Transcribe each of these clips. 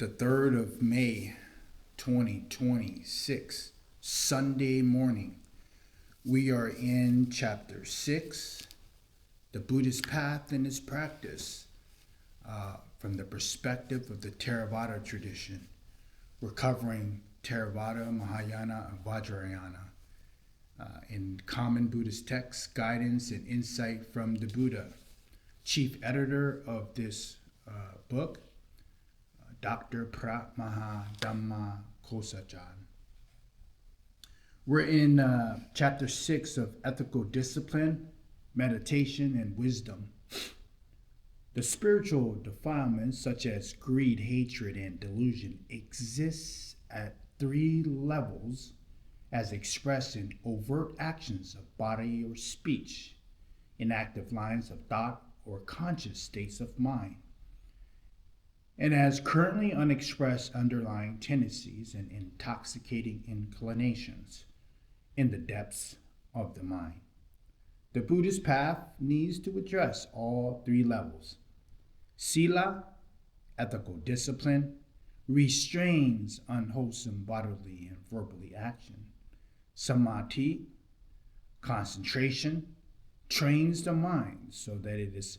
the 3rd of May, 2026, Sunday morning. We are in chapter 6, the Buddhist path and its practice, from the perspective of the Theravada tradition. We're covering Theravada, Mahayana, and Vajrayana in common Buddhist texts, guidance, and insight from the Buddha. Chief editor of this book, Dr. Pratmaha Dhamma Kosachan. We're in chapter 6 of ethical discipline, meditation, and wisdom. The spiritual defilements such as greed, hatred, and delusion exists at 3 levels as expressed in overt actions of body or speech, inactive lines of thought or conscious states of mind, and as currently unexpressed underlying tendencies and intoxicating inclinations in the depths of the mind. The Buddhist path needs to address all 3 levels. Sila, ethical discipline, restrains unwholesome bodily and verbally action. Samadhi, concentration, trains the mind so that it is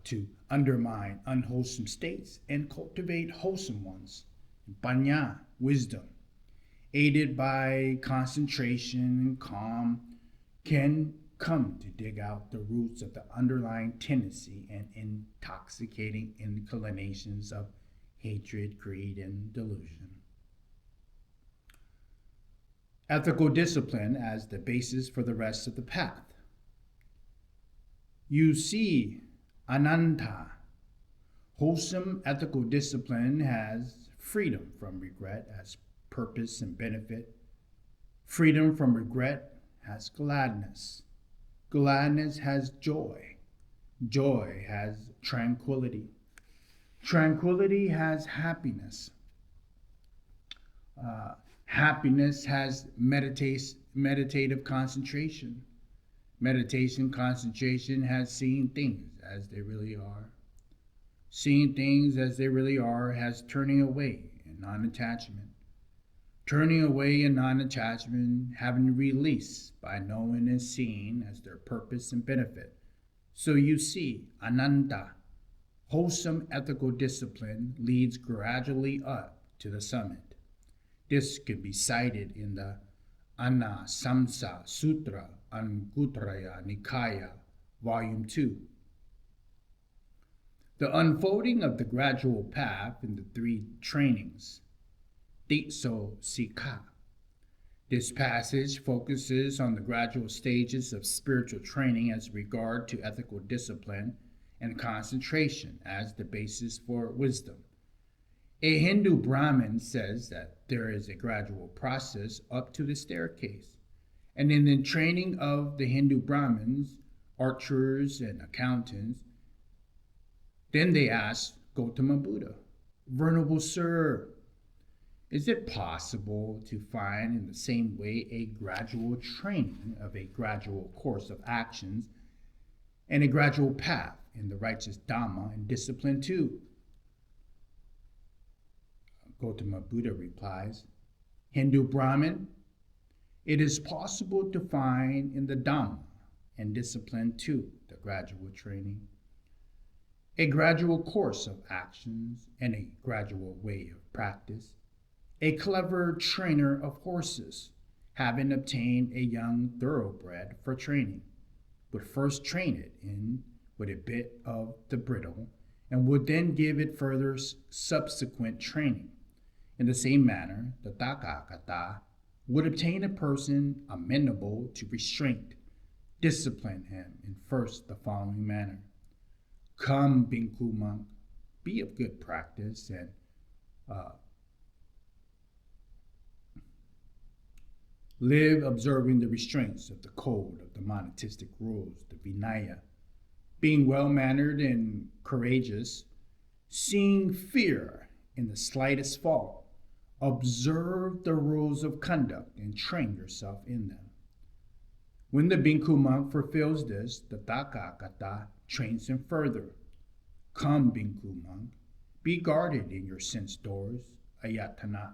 to undermine unwholesome states and cultivate wholesome ones. Panya, wisdom, aided by concentration and calm, can come to dig out the roots of the underlying tendency and intoxicating inclinations of hatred, greed, and delusion. Ethical discipline as the basis for the rest of the path. You see, Ananta, wholesome ethical discipline has freedom from regret as purpose and benefit. Freedom from regret has gladness. Gladness has joy. Joy has tranquility. Tranquility has happiness. Happiness has meditative concentration. Meditation concentration has seeing things as they really are. Seeing things as they really are has turning away and non-attachment. Turning away and non-attachment having release by knowing and seeing as their purpose and benefit. So you see, Ananta, wholesome ethical discipline leads gradually up to the summit. This can be cited in the Anna Samsa Sutra, Anguttara Nikaya, Volume 2. The unfolding of the gradual path in the 3 trainings. Ditso Sikha. This passage focuses on the gradual stages of spiritual training as regard to ethical discipline and concentration as the basis for wisdom. A Hindu Brahmin says that there is a gradual process up to the staircase, and in the training of the Hindu Brahmins, archers, and accountants, then they ask Gautama Buddha, "Venerable Sir, is it possible to find in the same way a gradual training of a gradual course of actions and a gradual path in the righteous Dhamma and discipline too?" Gautama Buddha replies, "Hindu Brahmin, it is possible to find in the Dhamma and discipline too, the gradual training, a gradual course of actions and a gradual way of practice. A clever trainer of horses, having obtained a young thoroughbred for training, would first train it in with a bit of the bridle and would then give it further subsequent training. In the same manner, the Tathagata would obtain a person amenable to restraint, discipline him in first the following manner. Come, Bhikkhu monk, be of good practice and live observing the restraints of the code of the monastic rules, the Vinaya, being well-mannered and courageous, seeing fear in the slightest fault, observe the rules of conduct and train yourself in them. When the Bhikkhu monk fulfills this, the Tathagata trains him further. Come, Bhikkhu monk, Be guarded in your sense doors, ayatana.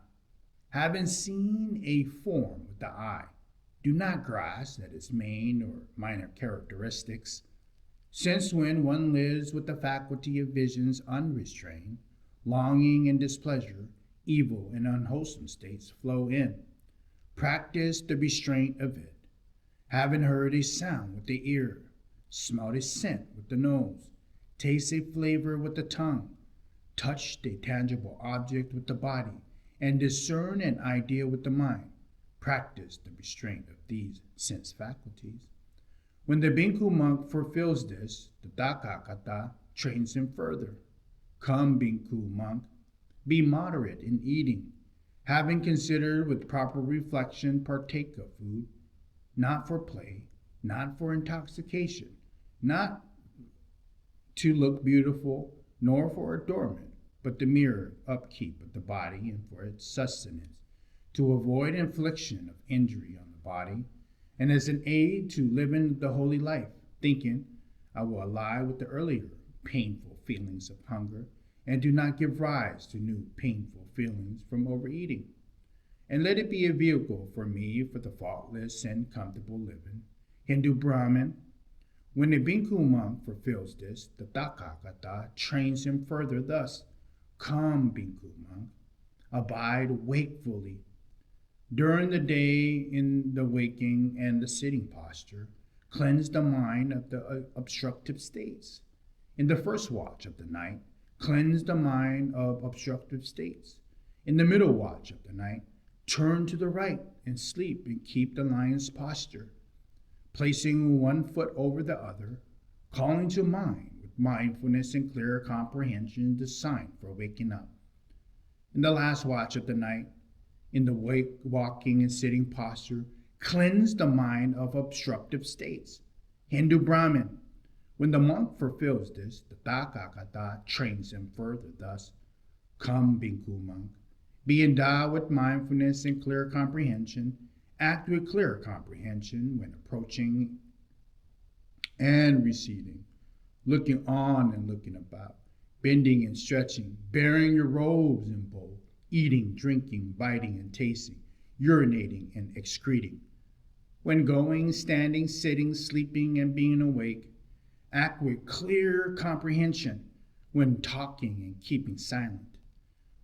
Having seen a form with the eye, do not grasp at its main or minor characteristics, since when one lives with the faculty of visions unrestrained, longing and displeasure, evil and unwholesome states flow in. Practice the restraint of it. Having heard a sound with the ear, smelled a scent with the nose, taste a flavor with the tongue, touched a tangible object with the body, and discern an idea with the mind, practice the restraint of these sense faculties. When the Bhikkhu monk fulfills this, the Tathagata trains him further. Come, Bhikkhu monk, be moderate in eating, having considered with proper reflection, partake of food, not for play, not for intoxication, not to look beautiful, nor for adornment, but the mere upkeep of the body and for its sustenance, to avoid infliction of injury on the body, and as an aid to living the holy life, thinking, I will ally with the earlier painful feelings of hunger, and do not give rise to new painful feelings from overeating. And let it be a vehicle for me for the faultless and comfortable living. Hindu Brahmin. When a Bhikkhu monk fulfills this, the Tathagata trains him further thus. Come, Bhikkhu monk, abide wakefully. During the day in the waking and the sitting posture, cleanse the mind of the obstructive states. In the first watch of the night, cleanse the mind of obstructive states. In the middle watch of the night, turn to the right and sleep and keep the lion's posture, placing one foot over the other, calling to mind with mindfulness and clear comprehension the sign for waking up. In the last watch of the night, in the walking and sitting posture, cleanse the mind of obstructive states. Hindu Brahmin. When the monk fulfills this, the Tathagata trains him further thus. Come, Bhikkhu monk, be endowed with mindfulness and clear comprehension. Act with clear comprehension when approaching and receding, looking on and looking about, bending and stretching, bearing your robes in bow, eating, drinking, biting and tasting, urinating and excreting. When going, standing, sitting, sleeping, and being awake, act with clear comprehension when talking and keeping silent.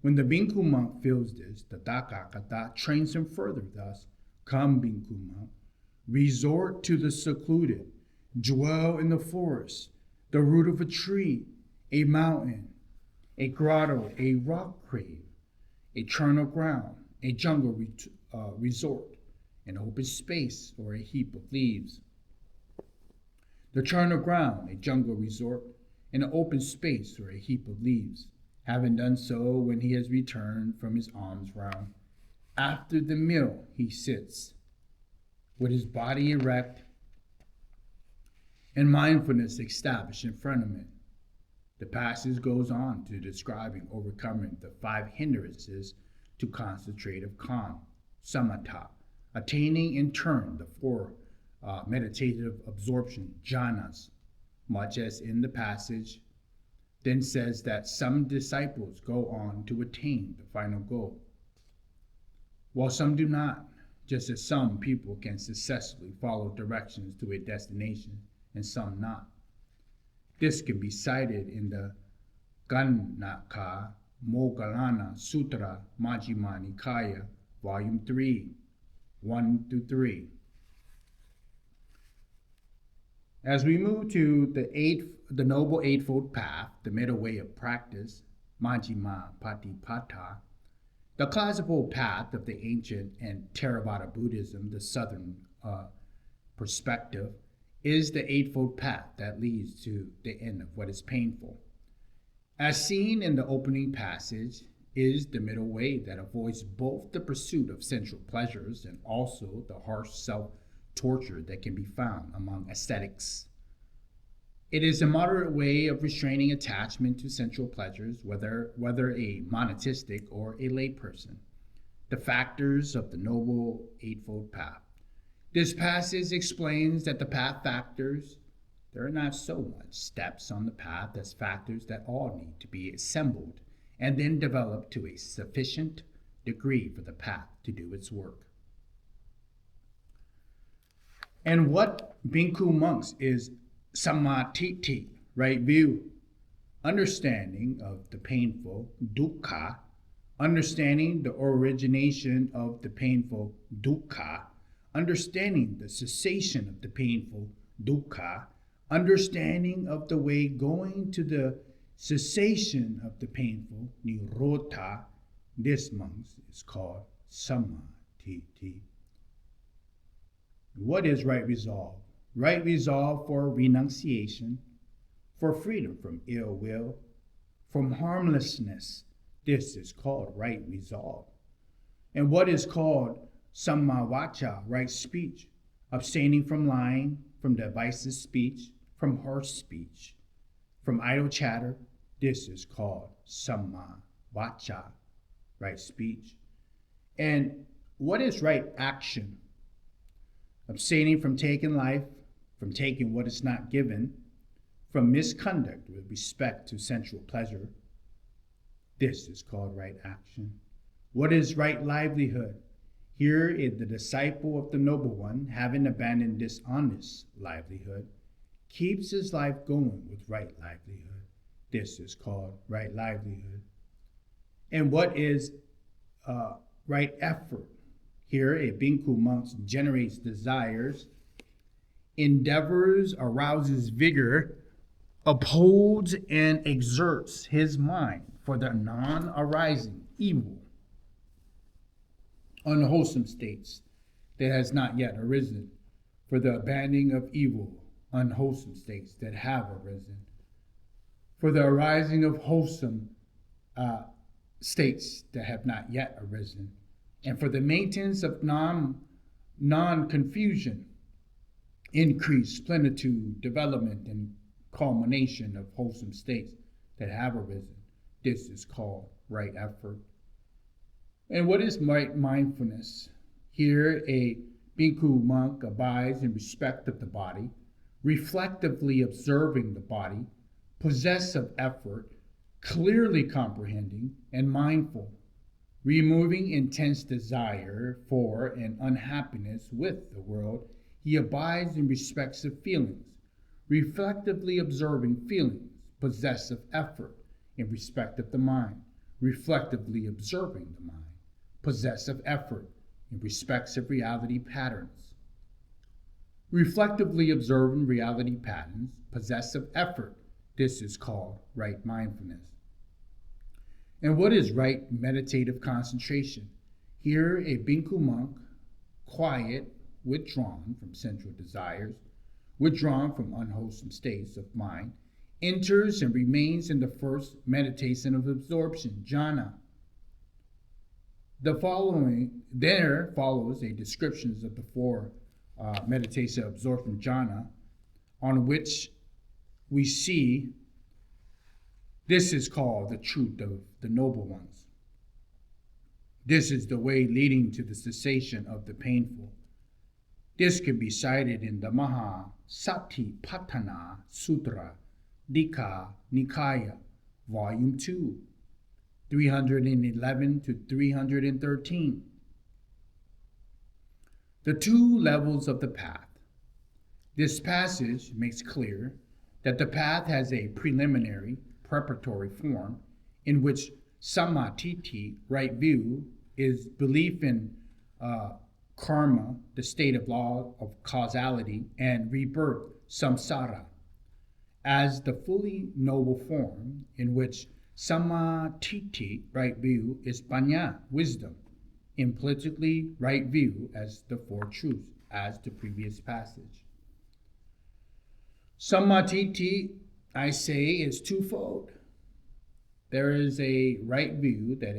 When the Bhikkhu monk feels this, the Tathagata trains him further thus. Come, Bhikkhu monk, resort to the secluded, dwell in the forest, the root of a tree, a mountain, a grotto, a rock cave, a charnel ground, a jungle resort, an open space, or a heap of leaves. The charnel ground, a jungle resort, an open space, or a heap of leaves. Having done so, when he has returned from his alms round, after the meal he sits, with his body erect and mindfulness established in front of him. The passage goes on to describing overcoming the 5 hindrances to concentrative calm, samatha, attaining in turn the 4 meditative absorption, jhanas, much as in the passage then says that some disciples go on to attain the final goal, while some do not, just as some people can successfully follow directions to a destination and some not. This can be cited in the Ganaka Moggallana Sutra, Majjhima Nikaya, Volume 3, 1 through 3. As we move to the Noble Eightfold Path, the middle way of practice, Majjhima Patipata, the classical path of the ancient and Theravada Buddhism, the southern perspective, is the Eightfold Path that leads to the end of what is painful. As seen in the opening passage, is the middle way that avoids both the pursuit of sensual pleasures and also the harsh self-torture that can be found among ascetics. It is a moderate way of restraining attachment to sensual pleasures, whether a monistic or a layperson. The factors of the Noble Eightfold Path. This passage explains that the path factors, there are not so much steps on the path as factors that all need to be assembled and then develop to a sufficient degree for the path to do its work. And what Bhikkhu monks is samatiti, right view, understanding of the painful, dukkha, understanding the origination of the painful, dukkha, understanding the cessation of the painful, dukkha, understanding of the way going to the cessation of the painful, nirodha. This, monks, is called samatiti. What is right resolve? Right resolve for renunciation, for freedom from ill will, from harmlessness. This is called right resolve. And what is called sammavaca, right speech? Abstaining from lying, from divisive speech, from harsh speech, from idle chatter. This is called sammavaca, right speech. And what is right action? Abstaining from taking life, from taking what is not given, from misconduct with respect to sensual pleasure. This is called right action. What is right livelihood? Here is the disciple of the Noble One, having abandoned dishonest livelihood, keeps his life going with right livelihood. This is called right livelihood. And what is right effort? Here, a Bhikkhu monk generates desires, endeavors, arouses vigor, upholds and exerts his mind for the non-arising evil, unwholesome states that has not yet arisen, for the abandoning of evil, unwholesome states that have arisen, for the arising of wholesome states that have not yet arisen, and for the maintenance of non-confusion, increase, plenitude, development, and culmination of wholesome states that have arisen. This is called right effort. And what is right mindfulness? Here, a Bhikkhu monk abides in respect of the body, reflectively observing the body, possessive effort, clearly comprehending and mindful, removing intense desire for and unhappiness with the world. He abides in respects of feelings, reflectively observing feelings, possessive effort in respect of the mind, reflectively observing the mind, possessive effort in respects of reality patterns. Reflectively observing reality patterns, possessive effort. This is called right mindfulness. And what is right meditative concentration? Here, a Bhikkhu monk, quiet, withdrawn from sensual desires, withdrawn from unwholesome states of mind, enters and remains in the first meditation of absorption, jhana. There follows a description of the four meditation of absorption jhana, on which we see this is called the truth of the noble ones. This is the way leading to the cessation of the painful. This can be cited in the Maha Satipatthana Sutra, Dika Nikaya, Volume 2, 311 to 313. The two levels of the path. This passage makes clear that the path has a preliminary, preparatory form in which samatiti, right view, is belief in karma, the state of law of causality, and rebirth, samsara, as the fully noble form in which samatiti, right view, is panya, wisdom, implicitly right view as the four truths, as the previous passage. Samatiti, I say, is twofold. There is a right view that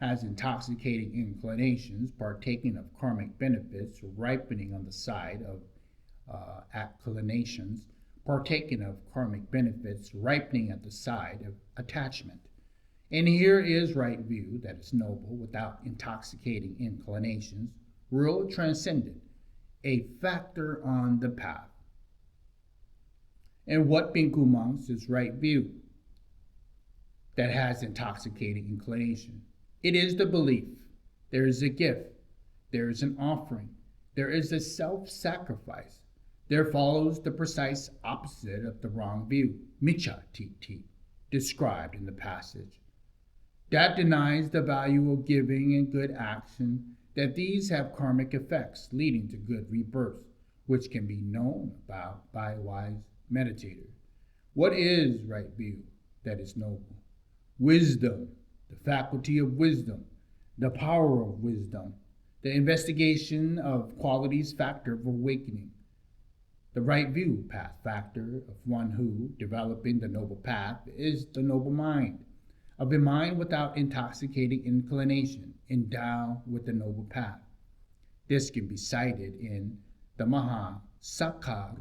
has intoxicating inclinations, partaking of karmic benefits, ripening on the side of inclinations, partaking of karmic benefits, ripening at the side of attachment. And here is right view that is noble, without intoxicating inclinations, real transcendent, a factor on the path. And what Bhikkhu monks is right view? that has intoxicating inclination. It is the belief. There is a gift. There is an offering. There is a self-sacrifice. There follows the precise opposite of the wrong view, micha titi, described in the passage. That denies the value of giving and good action, that these have karmic effects leading to good rebirth, which can be known about by a wise meditator. What is right view that is noble? Wisdom, the faculty of wisdom, the power of wisdom, the investigation of qualities factor of awakening. The right view path factor of one who, developing the noble path, is the noble mind, of a mind without intoxicating inclination, endowed with the noble path. This can be cited in the Maha Sakha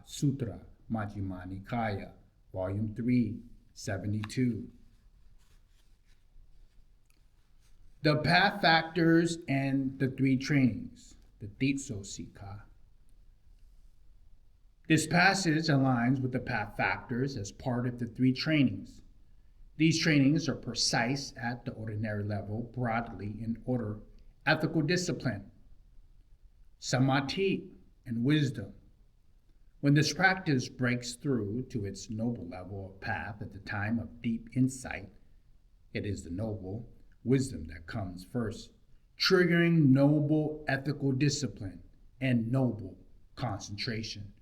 Sutra, Majjhima Nikaya, Volume 3, 72. The path factors and the three trainings, the Ditso Sikha. This passage aligns with the path factors as part of the three trainings. These trainings are precise at the ordinary level, broadly in order: ethical discipline, samadhi, and wisdom. When this practice breaks through to its noble level of path at the time of deep insight, it is the noble wisdom that comes first, triggering noble ethical discipline and noble concentration.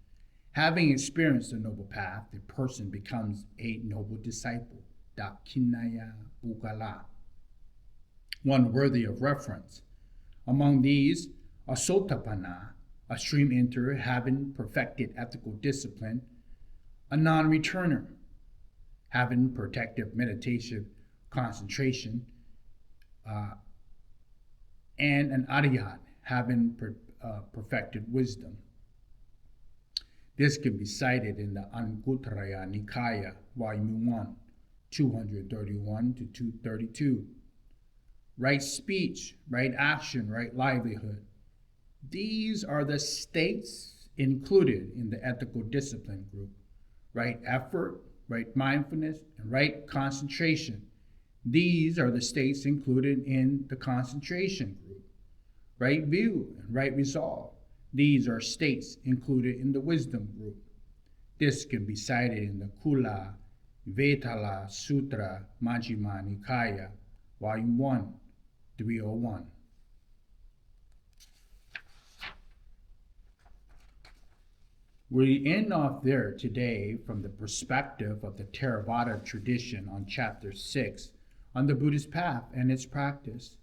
Having experienced the noble path, the person becomes a noble disciple, Dakinaya Bugala, one worthy of reference. Among these, a Sotapanna, a stream enterer having perfected ethical discipline, a non-returner, having protective meditation concentration, and an Aryat, having perfected wisdom. This can be cited in the Anguttara Nikaya, Volume 1, 231 to 232. Right speech, right action, right livelihood. These are the states included in the ethical discipline group. Right effort, right mindfulness, and right concentration. These are the states included in the concentration group. Right view and right resolve. These are states included in the wisdom group. This can be cited in the Kula Vetala Sutra, Majjhima Nikaya, Volume 1, 301. We end off there today from the perspective of the Theravada tradition on Chapter 6 on the Buddhist path and its practice.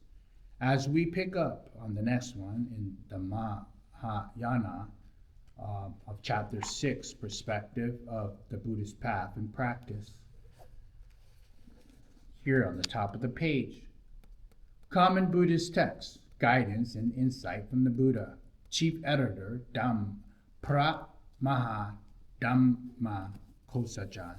As we pick up on the next one in the Mahayana of Chapter 6 perspective of the Buddhist path and practice. Here on the top of the page, Common Buddhist Text, Guidance and Insight from the Buddha, Chief Editor Pra Maha Dhamma Kosajan.